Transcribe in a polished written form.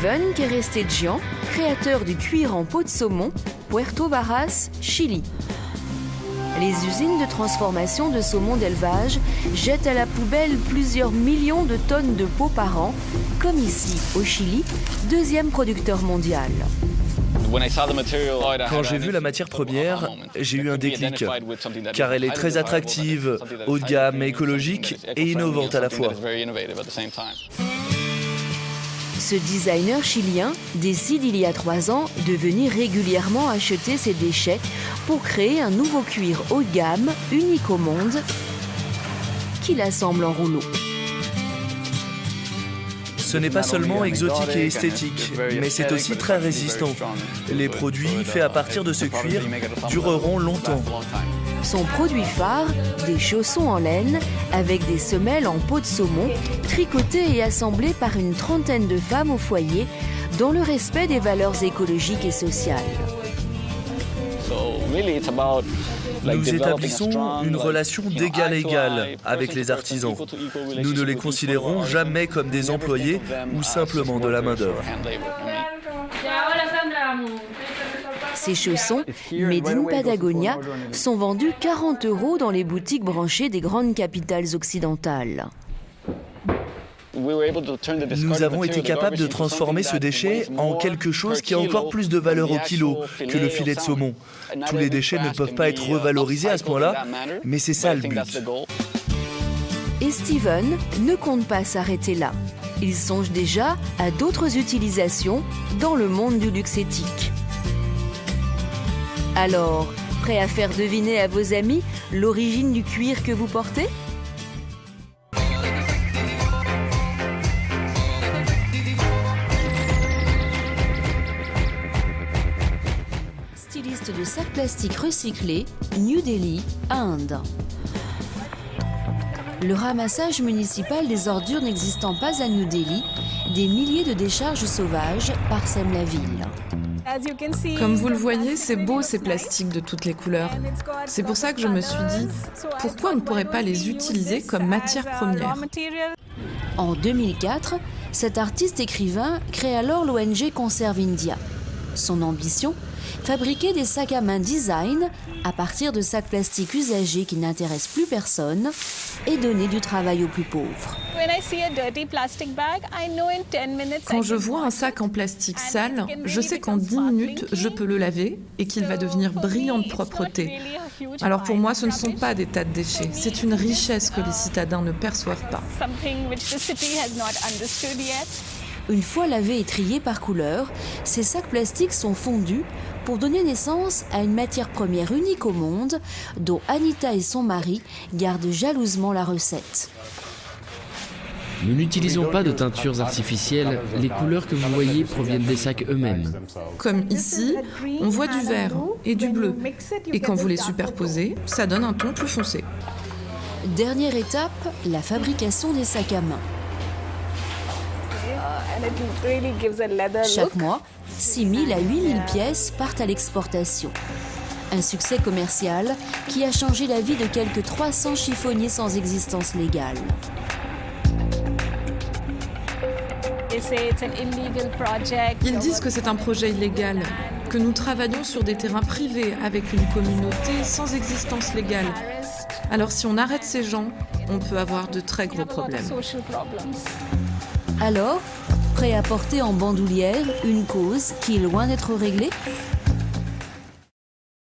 Steven Querestejian, créateur du cuir en peau de saumon, Puerto Varas, Chili. Les usines de transformation de saumon d'élevage jettent à la poubelle plusieurs millions de tonnes de peau par an, comme ici, au Chili, deuxième producteur mondial. Quand j'ai vu la matière première, j'ai eu un déclic, car elle est très attractive, haut de gamme, écologique et innovante à la fois. Ce designer chilien décide il y a 3 ans de venir régulièrement acheter ses déchets pour créer un nouveau cuir haut de gamme, unique au monde, qu'il assemble en rouleau. Ce n'est pas seulement exotique et esthétique, mais c'est aussi très résistant. Les produits faits à partir de ce cuir dureront longtemps. Son produit phare, des chaussons en laine avec des semelles en peau de saumon, tricotées et assemblées par une trentaine de femmes au foyer, dans le respect des valeurs écologiques et sociales. Nous établissons une relation d'égal à égal avec les artisans. Nous ne les considérons jamais comme des employés ou simplement de la main-d'œuvre. Ces chaussons, made in Patagonia, sont vendus 40 € dans les boutiques branchées des grandes capitales occidentales. Nous avons été capables de transformer ce déchet en quelque chose qui a encore plus de valeur au kilo que le filet de saumon. Tous les déchets ne peuvent pas être revalorisés à ce point-là, mais c'est ça le but. Et Steven ne compte pas s'arrêter là. Il songe déjà à d'autres utilisations dans le monde du luxe éthique. Alors, prêt à faire deviner à vos amis l'origine du cuir que vous portez ? Styliste de sacs plastiques recyclés, New Delhi, Inde. Le ramassage municipal des ordures n'existant pas à New Delhi, des milliers de décharges sauvages parsèment la ville. Comme vous le voyez, c'est beau ces plastiques de toutes les couleurs. C'est pour ça que je me suis dit, pourquoi on ne pourrait pas les utiliser comme matière première ? En 2004, cet artiste écrivain crée alors l'ONG Conserve India. Son ambition ? Fabriquer des sacs à main design à partir de sacs plastiques usagés qui n'intéressent plus personne et donner du travail aux plus pauvres. Quand je vois un sac en plastique sale, je sais qu'en 10 minutes, je peux le laver et qu'il va devenir brillant de propreté. Alors pour moi, ce ne sont pas des tas de déchets, c'est une richesse que les citadins ne perçoivent pas. Une fois lavés et triés par couleur, ces sacs plastiques sont fondus pour donner naissance à une matière première unique au monde, dont Anita et son mari gardent jalousement la recette. Nous n'utilisons pas de teintures artificielles, les couleurs que vous voyez proviennent des sacs eux-mêmes. Comme ici, on voit du vert et du bleu, et quand vous les superposez, ça donne un ton plus foncé. Dernière étape, la fabrication des sacs à main. Chaque mois, 6 000 à 8 000 pièces partent à l'exportation. Un succès commercial qui a changé la vie de quelques 300 chiffonniers sans existence légale. Ils disent que c'est un projet illégal, que nous travaillons sur des terrains privés avec une communauté sans existence légale. Alors si on arrête ces gens, on peut avoir de très gros problèmes. Alors, prêt à porter en bandoulière une cause qui est loin d'être réglée ?